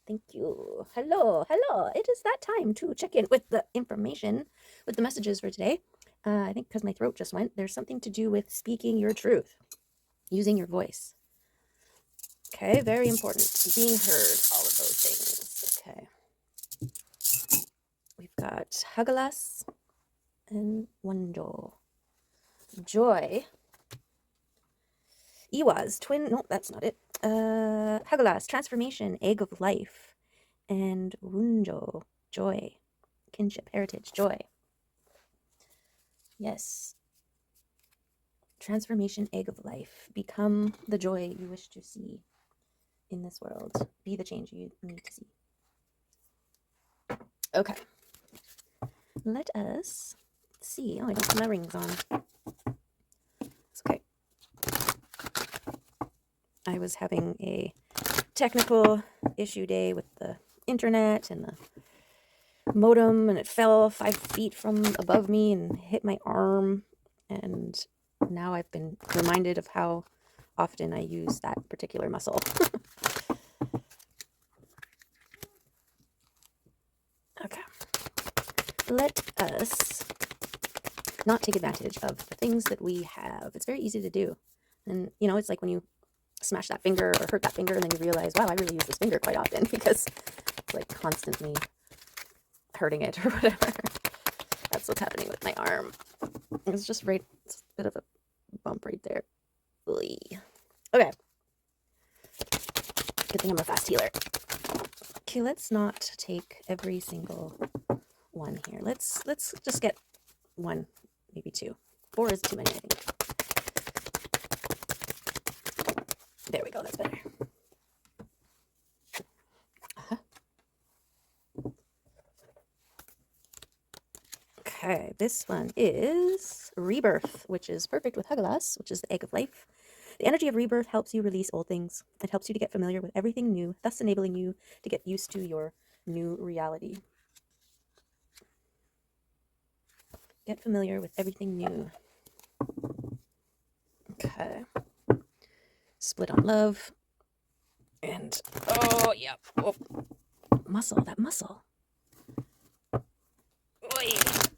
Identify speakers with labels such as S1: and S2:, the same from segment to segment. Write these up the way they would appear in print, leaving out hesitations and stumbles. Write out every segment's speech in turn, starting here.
S1: Thank you. Hello, hello. It is that time to check in with the information, with the messages for today. I think because my throat just went, there's something to do with speaking your truth, using your voice. Okay, very important. Being heard, all of those things. Okay. We've got Hagalas and Wonjo. Joy. Iwas, twin. No, that's not it. Hagalas, transformation, egg of life. And Wunjo, joy, kinship, heritage, joy. Yes. Transformation, egg of life. Become the joy you wish to see in this world. Be the change you need to see. Okay. Let us see. Oh, I don't have my rings on. It's okay. I was having a technical issue day with the internet and the modem, and it fell 5 feet from above me and hit my arm. And now I've been reminded of how often I use that particular muscle. Okay. Let us not take advantage of the things that we have. It's very easy to do. And, you know, it's like when you smash that finger or hurt that finger and then you realize, wow, I really use this finger quite often because it's like constantly hurting it or whatever. That's what's happening with my arm. It's just right, it's a bit of a bump right there. Okay. Good thing I'm a fast healer. Okay, let's not take every single one here. Let's just get one, maybe two. 4 is too many, I think. There we go, that's better. Okay, this one is Rebirth, which is perfect with Hagalas, which is the egg of life. The energy of rebirth helps you release old things. It helps you to get familiar with everything new, thus enabling you to get used to your new reality. Get familiar with everything new. Okay. Split on love. And, oh, yeah. Oh. Muscle, that muscle.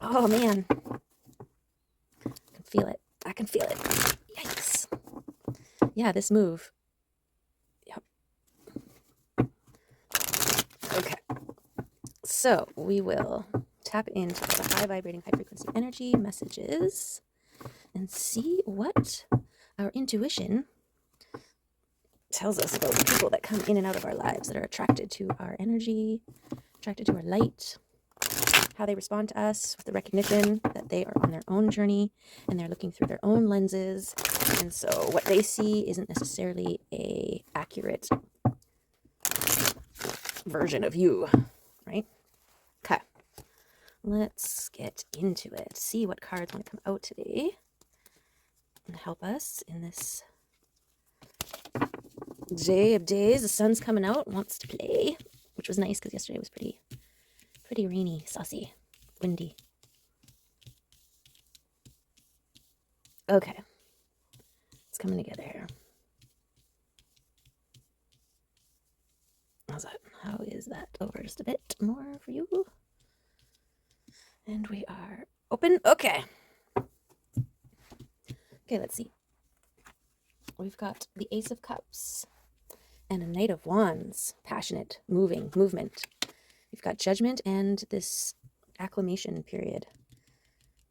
S1: Oh, man. I can feel it. I can feel it. Yikes. Yeah, this move. Yep. Okay. So we will tap into the high vibrating, high frequency energy messages and see what our intuition tells us about the people that come in and out of our lives that are attracted to our energy, attracted to our light, how they respond to us with the recognition that they are on their own journey and they're looking through their own lenses. And so what they see isn't necessarily a accurate version of you, right? Okay. Let's get into it. See what cards want to come out today and help us in this day of days. The sun's coming out, wants to play, which was nice because yesterday was pretty rainy, saucy, windy. Okay, it's coming together here. How's that? How is that? Over just a bit more for you. And we are open. Okay. Okay, let's see. We've got the Ace of Cups and a Knight of Wands. Passionate, movement. We've got Judgment and this acclimation period,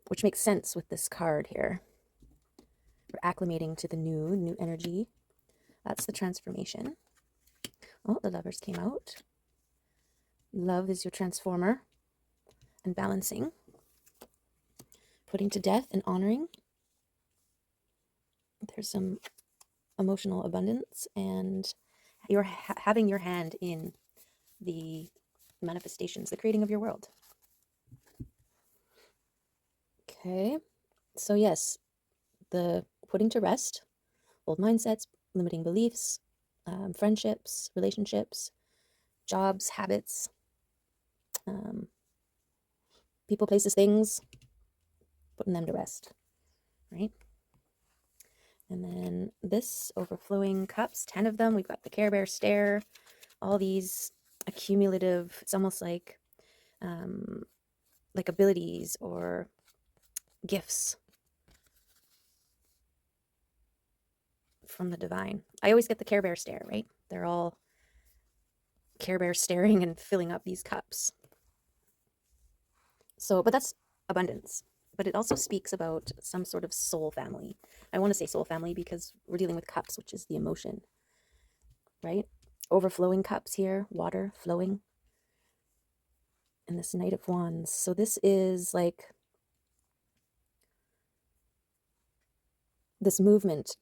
S1: which makes sense with this card here. We're acclimating to the new energy. That's the transformation. Oh, the Lovers came out. Love is your transformer and balancing. Putting to death and honoring. There's some emotional abundance and you're having your hand in the manifestations, the creating of your world. Okay, so yes, the putting to rest old mindsets, limiting beliefs, friendships, relationships, jobs, habits, people, places, things, putting them to rest, right? And then this overflowing cups, 10 of them. We've got the Care Bear stare, all these accumulative, it's almost like abilities or gifts from the divine. I always get the Care Bear stare, right? They're all Care Bear staring and filling up these cups. So, but that's abundance. But it also speaks about some sort of soul family. I want to say soul family because we're dealing with cups, which is the emotion, right? Overflowing cups here, water flowing. And this Knight of Wands. So this is like this movement.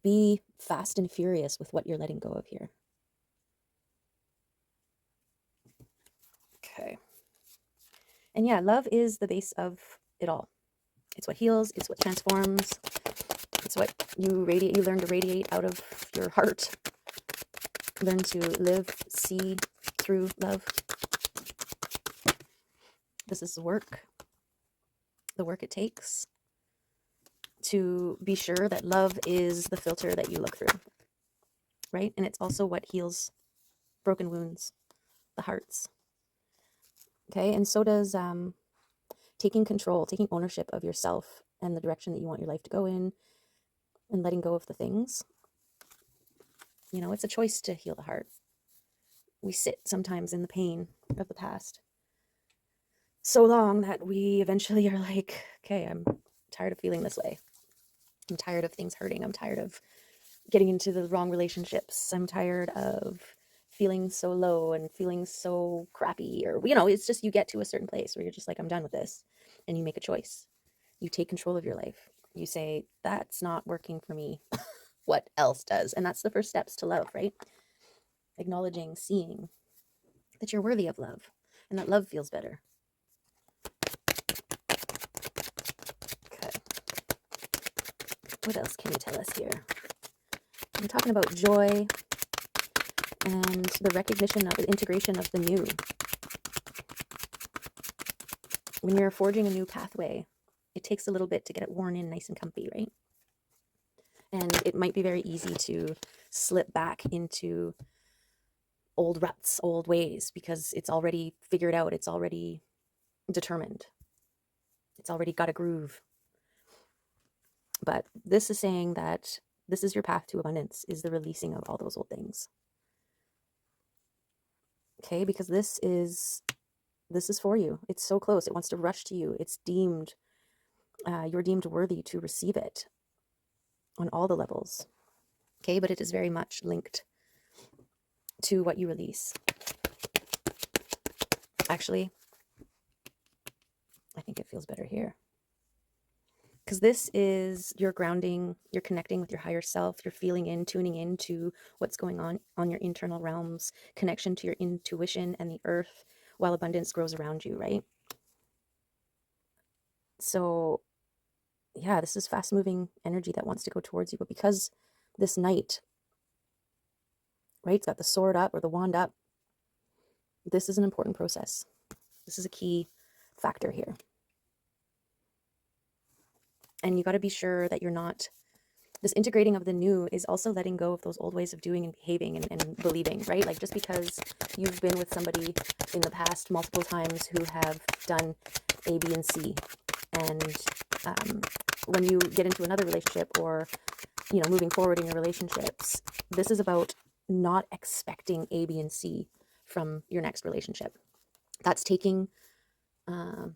S1: Be fast and furious with what you're letting go of here. Okay. And yeah, love is the base of it all. It's what heals, it's what transforms, it's what you radiate. You learn to radiate out of your heart. Learn to live, see through love. This is the work it takes to be sure that love is the filter that you look through, right? And it's also what heals broken wounds, the hearts. Okay, and so does taking control, taking ownership of yourself and the direction that you want your life to go in, and letting go of the things. You know, it's a choice to heal the heart. We sit sometimes in the pain of the past so long that we eventually are like, okay, I'm tired of feeling this way. I'm tired of things hurting. I'm tired of getting into the wrong relationships. I'm tired of feeling so low and feeling so crappy, or, you know, it's just, you get to a certain place where you're just like, I'm done with this. And you make a choice. You take control of your life. You say, that's not working for me. What else does? And that's the first steps to love, right? Acknowledging, seeing that you're worthy of love and that love feels better. Okay. What else can you tell us here? I'm talking about joy and the recognition of the integration of the new. When you're forging a new pathway, it takes a little bit to get it worn in nice and comfy, right? And it might be very easy to slip back into old ruts, old ways, because it's already figured out, it's already determined, it's already got a groove. But this is saying that this is your path to abundance, is the releasing of all those old things. Okay, because this is for you. It's so close. It wants to rush to you. It's deemed, you're deemed worthy to receive it on all the levels. Okay, but it is very much linked to what you release. Actually, I think it feels better here. Because this is your grounding, you're connecting with your higher self, you're feeling in, tuning into what's going on your internal realms, connection to your intuition and the earth, while abundance grows around you, right? So yeah, this is fast moving energy that wants to go towards you. But because this Knight, right, it's got the sword up or the wand up, this is an important process. This is a key factor here. And you got to be sure that you're not, this integrating of the new is also letting go of those old ways of doing and behaving and believing, right? Like, just because you've been with somebody in the past multiple times who have done A, B, and C, and when you get into another relationship, or, you know, moving forward in your relationships, this is about not expecting A, B, and C from your next relationship. That's taking an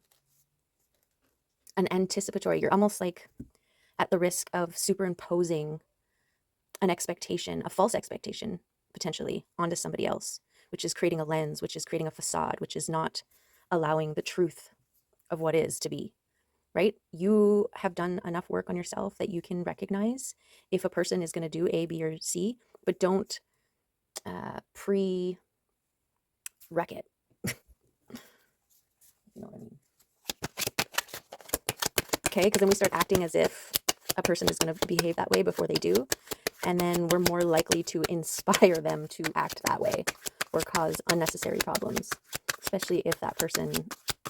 S1: anticipatory, you're almost like at the risk of superimposing an expectation, a false expectation, potentially, onto somebody else, which is creating a lens, which is creating a facade, which is not allowing the truth of what is to be, right? You have done enough work on yourself that you can recognize if a person is going to do A, B, or C, but don't pre-wreck it. You know what I mean? Okay, because then we start acting as if a person is going to behave that way before they do. And then we're more likely to inspire them to act that way or cause unnecessary problems, especially if that person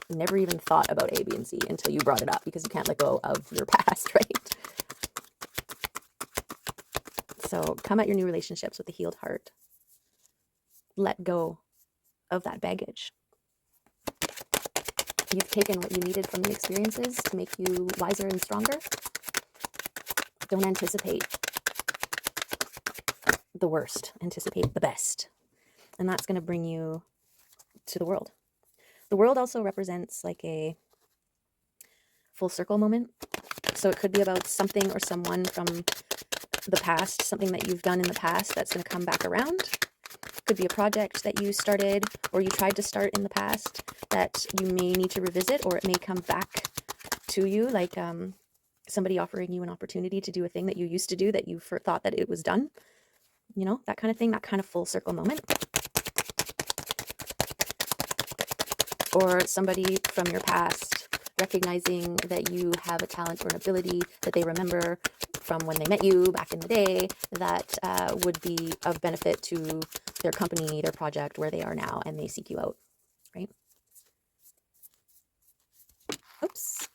S1: never even thought about A, B, and C until you brought it up, because you can't let go of your past, right? So come at your new relationships with a healed heart. let go of that baggage. You've taken what you needed from the experiences to make you wiser and stronger. Don't anticipate the worst, anticipate the best. And that's going to bring you to the world. The world also represents like a full circle moment. So it could be about something or someone from the past, something that you've done in the past that's going to come back around. It could be a project that you started or you tried to start in the past that you may need to revisit, or it may come back to you, like somebody offering you an opportunity to do a thing that you used to do that you thought that it was done. You know, that kind of thing, that kind of full circle moment. Or somebody from your past recognizing that you have a talent or an ability that they remember from when they met you back in the day that would be of benefit to their company, their project, where they are now, and they seek you out, right? Oops.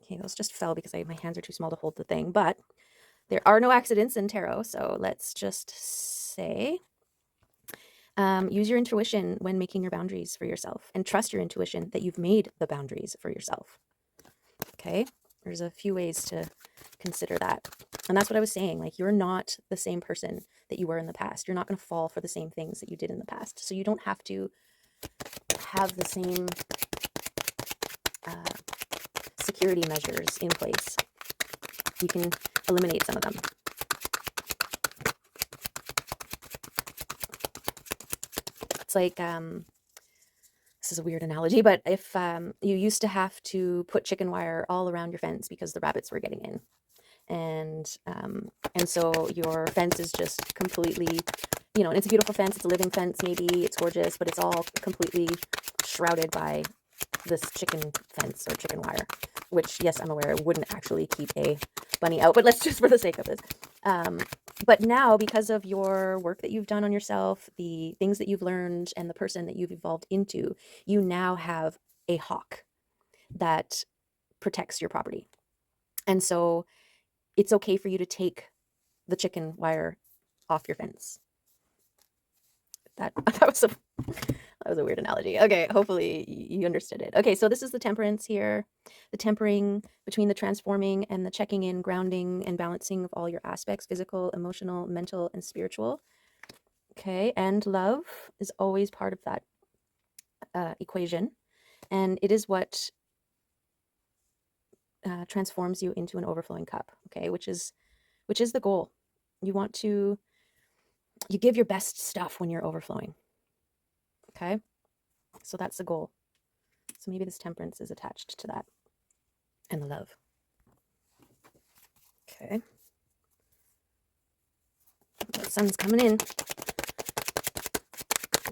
S1: Okay, those just fell because my hands are too small to hold the thing, but there are no accidents in tarot, so let's just say use your intuition when making your boundaries for yourself, and trust your intuition that you've made the boundaries for yourself. Okay, there's a few ways to consider that. And that's what I was saying. Like, you're not the same person that you were in the past. You're not going to fall for the same things that you did in the past. So you don't have to have the same security measures in place. You can eliminate some of them. It's like, this is a weird analogy, but if you used to have to put chicken wire all around your fence because the rabbits were getting in, and so your fence is just completely, you know, and it's a beautiful fence, it's a living fence, maybe it's gorgeous, but it's all completely shrouded by this chicken fence or chicken wire, which, yes, I'm aware, wouldn't actually keep a bunny out, but let's just for the sake of this. But now, because of your work that you've done on yourself, the things that you've learned, and the person that you've evolved into, you now have a hawk that protects your property. And so it's okay for you to take the chicken wire off your fence. That was a weird analogy. Okay, hopefully you understood it. Okay, so this is the temperance here, the tempering between the transforming and the checking in, grounding and balancing of all your aspects, physical, emotional, mental, and spiritual. Okay, and love is always part of that equation, and it is what transforms you into an overflowing cup. Okay, which is the goal. You give your best stuff when you're overflowing. Okay, so that's the goal. So maybe this temperance is attached to that, and the love. Okay. The sun's coming in.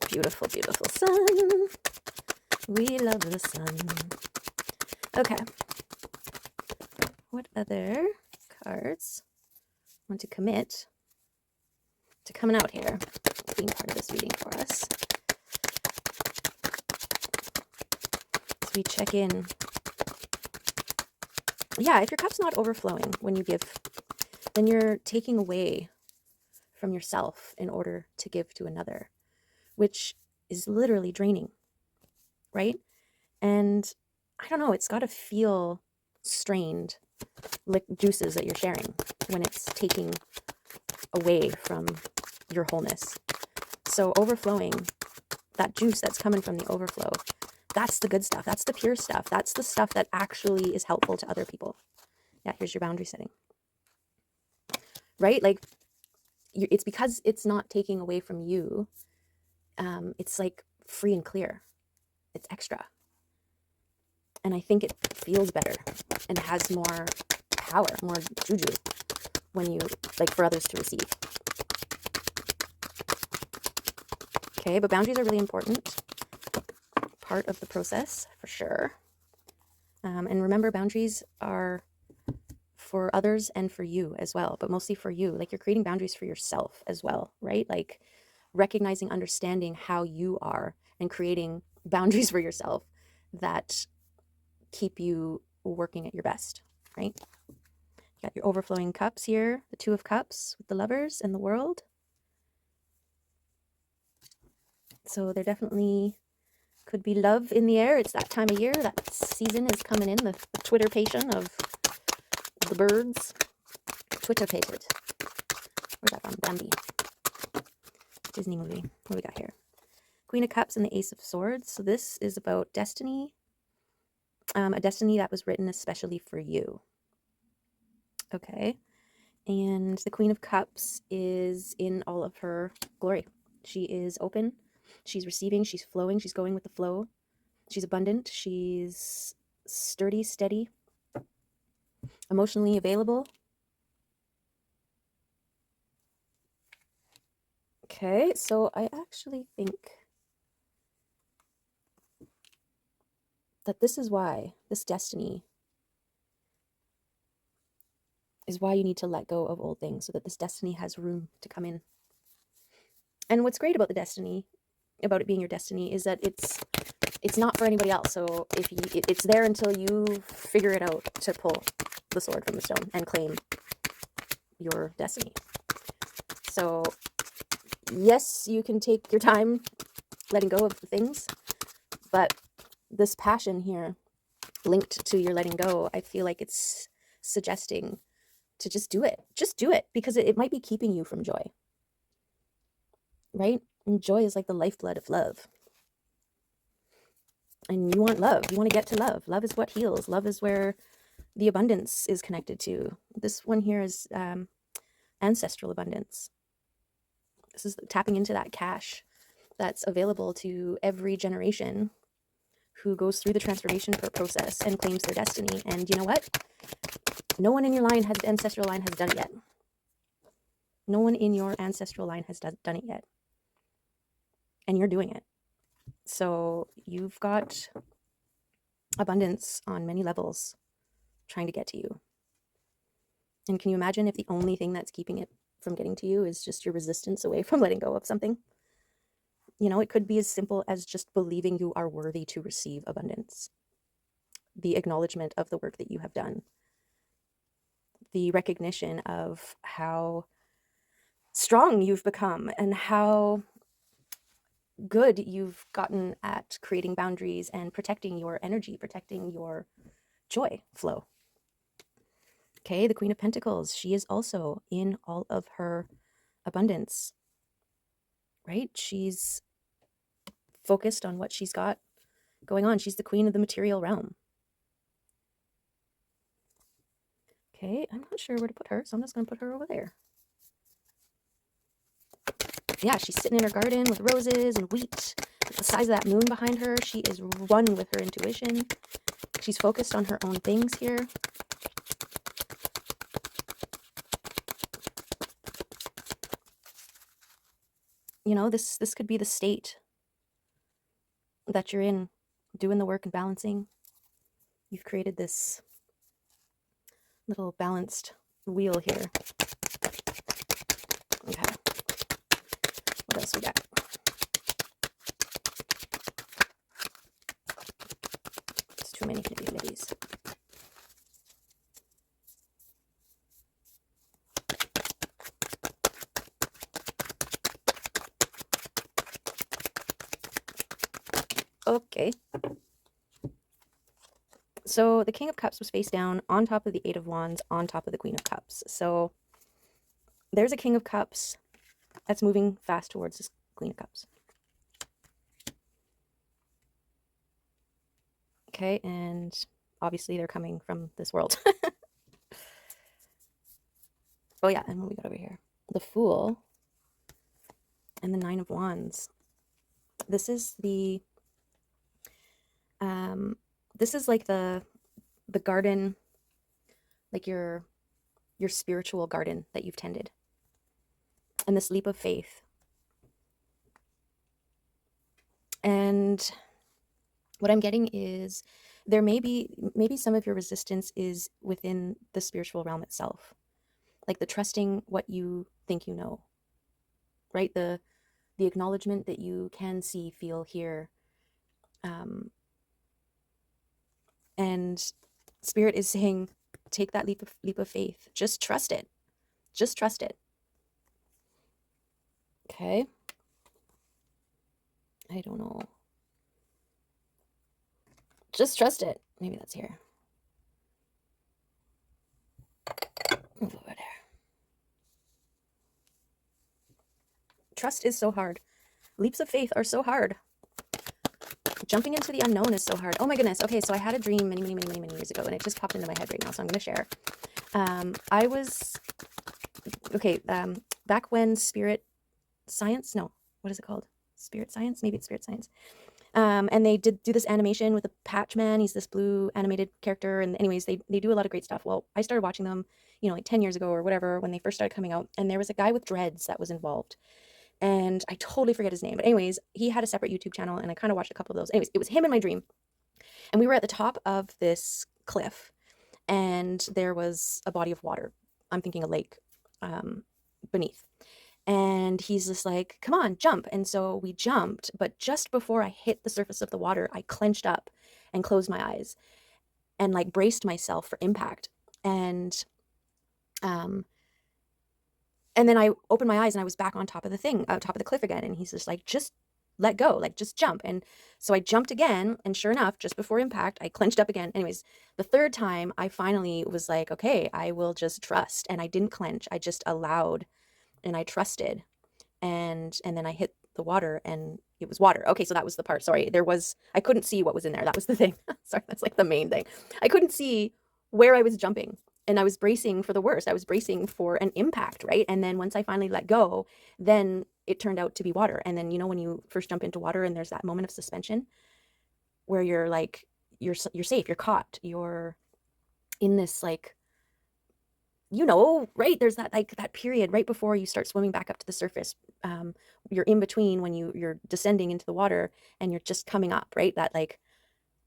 S1: Beautiful, beautiful sun. We love the sun. Okay. What other cards want to commit to coming out here, being part of this reading for us? As we check in. Yeah, if your cup's not overflowing when you give, then you're taking away from yourself in order to give to another, which is literally draining, right? And I don't know, it's got to feel strained, like juices that you're sharing, when it's taking away from your wholeness. So overflowing, that juice that's coming from the overflow, that's the good stuff. That's the pure stuff. That's the stuff that actually is helpful to other people. Yeah, here's your boundary setting. Right? Like, it's because it's not taking away from you. It's like free and clear. It's extra. And I think it feels better and has more power, more juju when you, like, for others to receive. Okay, but boundaries are really important. Part of the process, for sure. And remember, boundaries are for others and for you as well, but mostly for you. Like, you're creating boundaries for yourself as well, right? Like, recognizing, understanding how you are and creating boundaries for yourself that keep you working at your best, right? You got your overflowing cups here, the Two of Cups with the Lovers and the World. So there definitely could be love in the air. It's that time of year. That season is coming in. The twitterpation of the birds. Twitterpated. Where's that from? Bambi. Disney movie. What do we got here? Queen of Cups and the Ace of Swords. So this is about destiny. A destiny that was written especially for you. Okay. And the Queen of Cups is in all of her glory. She is open. She's receiving. She's flowing. She's going with the flow. She's abundant. She's sturdy, steady, emotionally available. Okay, so I actually think that this is why, this destiny is why you need to let go of old things so that this destiny has room to come in. And what's great about the destiny, about it being your destiny, is that it's not for anybody else. So if you, it's there until you figure it out to pull the sword from the stone and claim your destiny. So yes, you can take your time letting go of the things, but this passion here linked to your letting go, I feel like it's suggesting to just do it. Just do it, because it might be keeping you from joy, right? And joy is like the lifeblood of love. And you want love. You want to get to love. Love is what heals. Love is where the abundance is connected to. This one here is ancestral abundance. This is tapping into that cash that's available to every generation who goes through the transformation process and claims their destiny. And you know what? No one in your line has, ancestral line has done it yet. No one in your ancestral line has done it yet. And you're doing it. So you've got abundance on many levels trying to get to you. And can you imagine if the only thing that's keeping it from getting to you is just your resistance away from letting go of something? You know, it could be as simple as just believing you are worthy to receive abundance. The acknowledgement of the work that you have done. The recognition of how strong you've become and how good you've gotten at creating boundaries and protecting your energy, protecting your joy flow. Okay, the Queen of Pentacles, she is also in all of her abundance, right? She's focused on what she's got going on. She's the queen of the material realm. Okay, I'm not sure where to put her, so I'm just going to put her over there. Yeah, she's sitting in her garden with roses and wheat. The size of that moon behind her, she is one with her intuition. She's focused on her own things here. You know, this could be the state that you're in, doing the work and balancing. You've created this little balanced wheel here. Okay. What else we got? It's too many nitty-gritties. Okay. So the King of Cups was face down on top of the Eight of Wands, on top of the Queen of Cups. So there's a King of Cups that's moving fast towards this Queen of Cups. Okay, and obviously they're coming from this world. Oh yeah, and what we got over here? The Fool and the Nine of Wands. This is the this is like the garden, like your spiritual garden that you've tended. And this leap of faith. And what I'm getting is there maybe some of your resistance is within the spiritual realm itself. Like the trusting what you think you know. Right? The acknowledgement that you can see, feel, hear. And Spirit is saying, take that leap of faith. Just trust it. Just trust it. Okay. I don't know. Just trust it. Maybe that's here. Move over there. Trust is so hard. Leaps of faith are so hard. Jumping into the unknown is so hard. Oh my goodness. Okay, so I had a dream many years ago, and it just popped into my head right now, so I'm going to share. I was, okay, back when spirit science, no, what is it called? Spirit science? Maybe it's spirit science. And they did do this animation with a patch man. He's this blue animated character. And anyways, they do a lot of great stuff. Well, I started watching them, you know, like 10 years ago or whatever, when they first started coming out. And there was a guy with dreads that was involved. And I totally forget his name. But anyways, he had a separate YouTube channel, and I kind of watched a couple of those. Anyways, it was him in my dream. And we were at the top of this cliff, and there was a body of water. I'm thinking a lake beneath. And he's just like, come on, jump. And so we jumped. But just before I hit the surface of the water, I clenched up and closed my eyes and like braced myself for impact. And then I opened my eyes and I was back on top of the thing, top of the cliff again. And he's just like, just let go, like just jump. And so I jumped again. And sure enough, just before impact, I clenched up again. Anyways, the third time I finally was like, okay, I will just trust. And I didn't clench. I just allowed and I trusted. And then I hit the water and it was water. Okay, so that was the part. Sorry, I couldn't see what was in there. That was the thing. Sorry, that's like the main thing. I couldn't see where I was jumping. And I was bracing for the worst. I was bracing for an impact, right? And then once I finally let go, then it turned out to be water. And then, you know, when you first jump into water and there's that moment of suspension where you're like, you're safe, you're caught, you're in this like, you know, right? There's that like that period right before you start swimming back up to the surface. You're in between when you're descending into the water and you're just coming up, right? That like,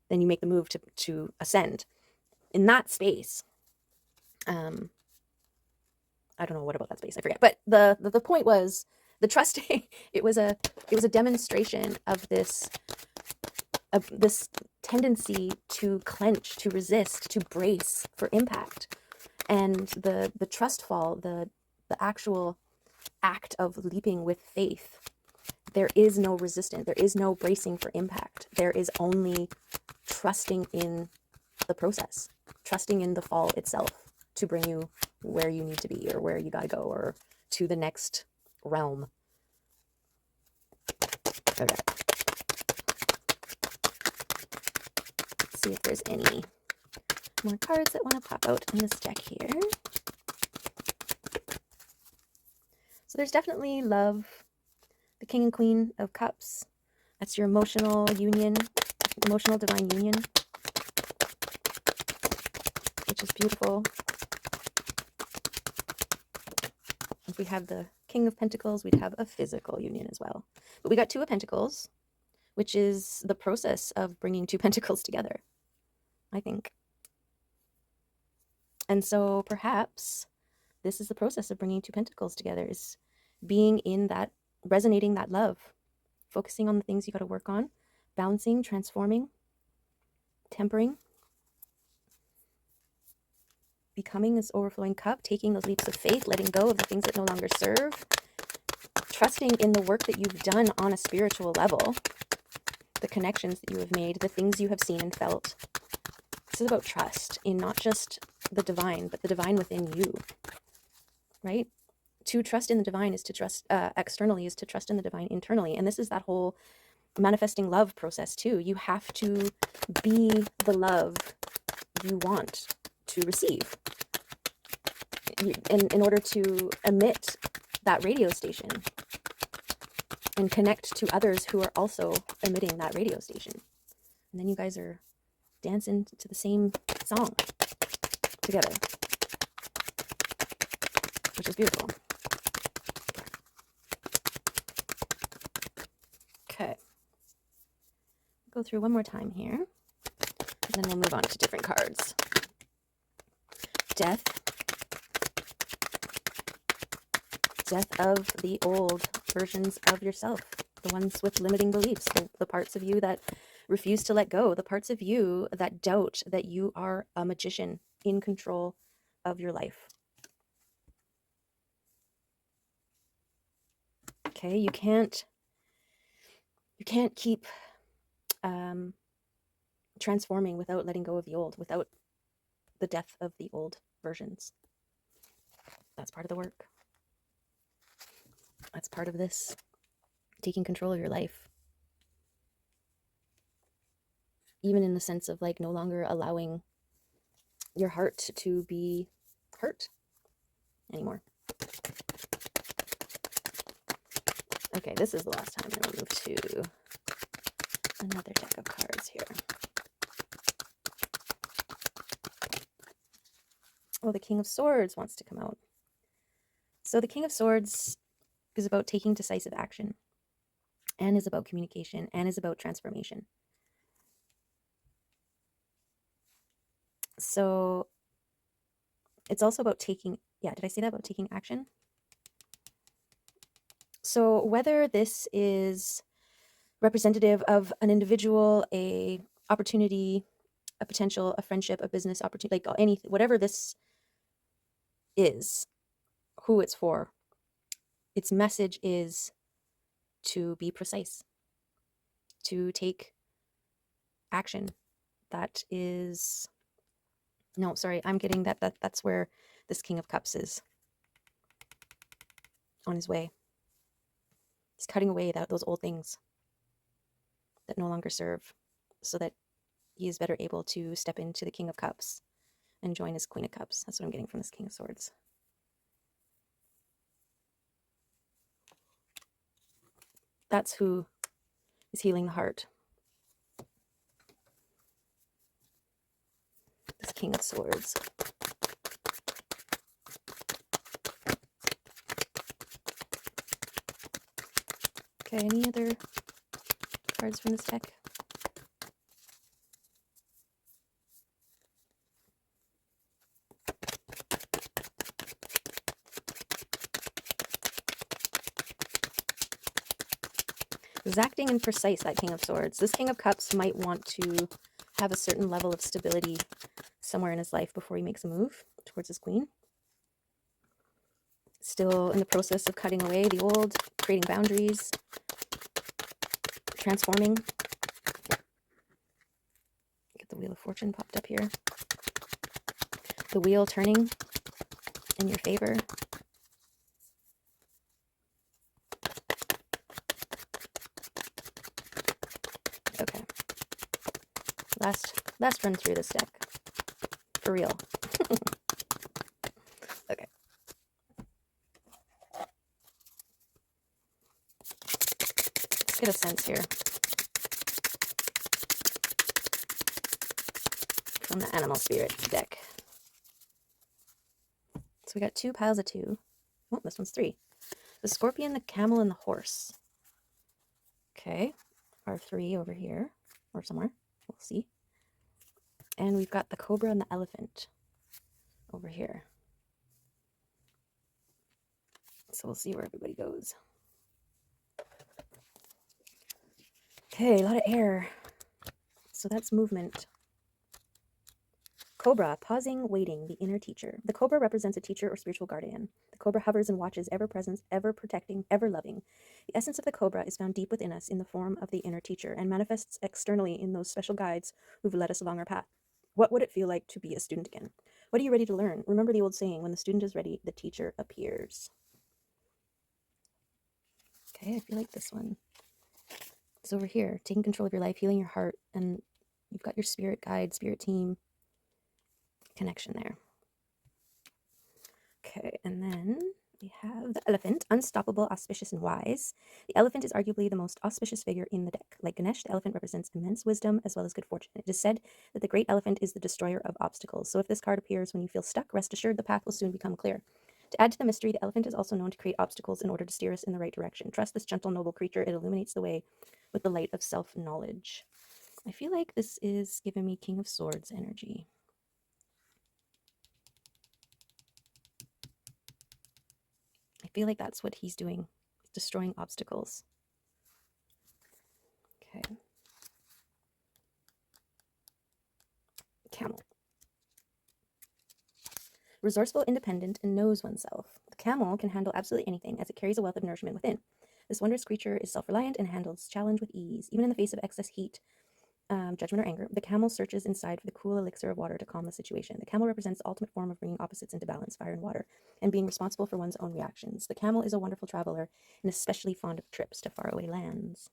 S1: then you make the move to ascend. In that space, I don't know what about that space, I forget. But the point was the trusting. It was a demonstration of this tendency to clench, to resist, to brace for impact, and the trust fall, the actual act of leaping with faith. There is no resistance. There is no bracing for impact. There is only trusting in the process, trusting in the fall itself to bring you where you need to be or where you got to go or to the next realm. Okay. Let's see if there's any more cards that want to pop out in this deck here. So there's definitely love, the King and Queen of Cups. That's your emotional union, emotional divine union, which is beautiful. If we have the King of Pentacles, we'd have a physical union as well. But we got Two of Pentacles, which is the process of bringing two pentacles together, I think. And so perhaps this is the process of bringing two pentacles together, is being in that, resonating that love, focusing on the things you got to work on, balancing, transforming, tempering, becoming this overflowing cup, taking those leaps of faith, letting go of the things that no longer serve, trusting in the work that you've done on a spiritual level, the connections that you have made, the things you have seen and felt. This is about trust in not just the divine, but the divine within you, right? To trust in the divine is to trust externally, is to trust in the divine internally. And this is that whole manifesting love process too. You have to be the love you want to receive in order to emit that radio station and connect to others who are also emitting that radio station. And then you guys are dancing to the same song together, which is beautiful. Okay. Go through one more time here, and then we'll move on to different cards. Death. Death of the old versions of yourself, the ones with limiting beliefs, the parts of you that refuse to let go, the parts of you that doubt that you are a magician in control of your life. Okay, you can't You can't keep transforming without letting go of the old, without the death of the old versions. That's part of the work. That's part of this, taking control of your life. Even in the sense of like no longer allowing your heart to be hurt anymore. Okay, this is the last time. I'm going to move to another deck of cards here. Oh, the King of Swords wants to come out. So the King of Swords is about taking decisive action, and is about communication, and is about transformation. So it's also about taking, yeah, did I say that about taking action? So whether this is representative of an individual, a opportunity, a potential, a friendship, a business opportunity, like anything, whatever this is, who it's for, its message is to be precise, to take action. That is, no, sorry, I'm getting that's where this King of Cups is on his way. He's cutting away those old things that no longer serve, so that he is better able to step into the King of Cups and join his Queen of Cups. That's what I'm getting from this King of Swords. That's who is healing the heart. This King of Swords. Okay, any other cards from this deck? Exacting and precise, that King of Swords. This King of Cups might want to have a certain level of stability somewhere in his life before he makes a move towards his queen. Still in the process of cutting away the old, creating boundaries, transforming. Get the Wheel of Fortune popped up here. The wheel turning in your favor. Okay. Last run through this deck. For real. Okay. Let's get a sense here from the Animal Spirit deck. So we got 2 piles of 2. Oh, this one's 3. The Scorpion, the Camel, and the Horse. Okay. Our 3 over here, or somewhere. We'll see. And we've got the Cobra and the Elephant over here. So we'll see where everybody goes. Okay, a lot of air. So that's movement. Cobra, pausing, waiting, the inner teacher. The cobra represents a teacher or spiritual guardian. The cobra hovers and watches, ever present, ever protecting, ever loving. The essence of the cobra is found deep within us in the form of the inner teacher and manifests externally in those special guides who've led us along our path. What would it feel like to be a student again? What are you ready to learn? Remember the old saying, when the student is ready, the teacher appears. Okay, I feel like this one is over here, taking control of your life, healing your heart, and you've got your spirit guide, spirit team connection there. Okay, and then we have the Elephant, unstoppable, auspicious, and wise. The elephant is arguably the most auspicious figure in the deck. Like Ganesh, the elephant represents immense wisdom as well as good fortune. It is said that the great elephant is the destroyer of obstacles. So if this card appears when you feel stuck, rest assured the path will soon become clear. To add to the mystery, the elephant is also known to create obstacles in order to steer us in the right direction. Trust this gentle, noble creature. It illuminates the way with the light of self-knowledge. I feel like this is giving me King of Swords energy. I feel like that's what he's doing, destroying obstacles. Okay. Camel. Resourceful, independent, and knows oneself. The camel can handle absolutely anything as it carries a wealth of nourishment within. This wondrous creature is self-reliant and handles challenge with ease. Even in the face of excess heat, judgment, or anger, the camel searches inside for the cool elixir of water to calm the situation. The camel represents the ultimate form of bringing opposites into balance, fire and water, and being responsible for one's own reactions. The camel is a wonderful traveler and especially fond of trips to faraway lands.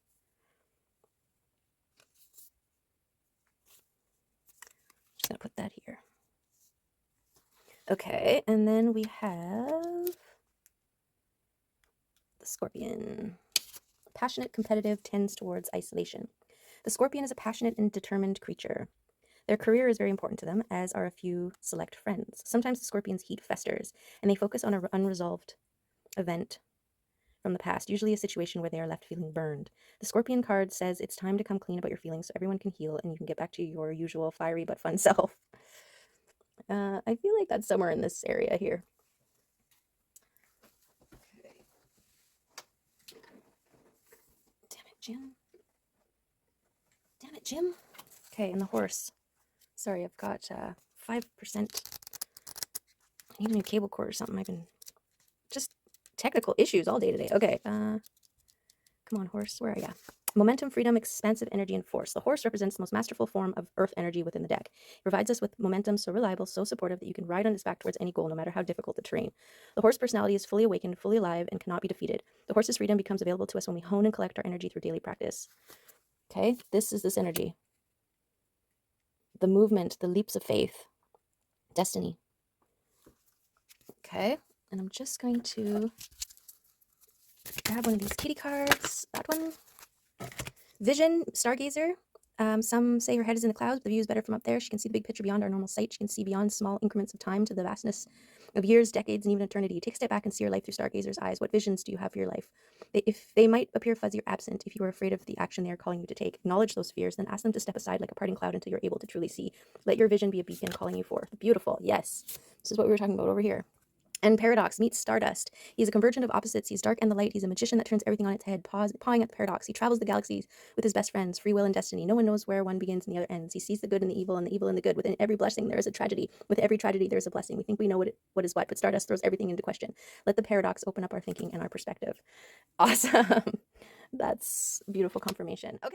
S1: Just gonna put that here. Okay, and then we have the scorpion. Passionate, competitive, tends towards isolation. The scorpion is a passionate and determined creature. Their career is very important to them, as are a few select friends. Sometimes the scorpion's heat festers, and they focus on an unresolved event from the past, usually a situation where they are left feeling burned. The scorpion card says it's time to come clean about your feelings so everyone can heal and you can get back to your usual fiery but fun self. I feel like that's somewhere in this area here. Okay. Damn it, Jim. Damn it, Jim. Okay, and the horse. Sorry, I've got 5%. I need a new cable cord or something. I've been just technical issues all day today. Okay, come on, horse. Where are you? Momentum, freedom, expansive energy, and force. The horse represents the most masterful form of earth energy within the deck. It provides us with momentum so reliable, so supportive that you can ride on its back towards any goal, no matter how difficult the terrain. The horse personality is fully awakened, fully alive, and cannot be defeated. The horse's freedom becomes available to us when we hone and collect our energy through daily practice. Okay, this is this energy. The movement, the leaps of faith, destiny. Okay, and I'm just going to grab one of these kitty cards. That one. Vision, stargazer. Some say her head is in the clouds, but the view is better from up there. She can see the big picture beyond our normal sight. She can see beyond small increments of time to the vastness of years, decades, and even eternity. Take a step back and see your life through stargazer's eyes. What visions do you have for your life? If they might appear fuzzy or absent, if you are afraid of the action they are calling you to take, acknowledge those fears, then ask them to step aside like a parting cloud until you're able to truly see. Let your vision be a beacon calling you forth. Beautiful. Yes. This is what we were talking about over here. And Paradox meets Stardust. He's a convergent of opposites. He's dark and the light. He's a magician that turns everything on its head, pawing at the paradox. He travels the galaxies with his best friends, free will and destiny. No one knows where one begins and the other ends. He sees the good in the evil and the evil in the good. Within every blessing, there is a tragedy. With every tragedy, there is a blessing. We think we know what is what, but Stardust throws everything into question. Let the paradox open up our thinking and our perspective. Awesome. That's beautiful confirmation. Okay.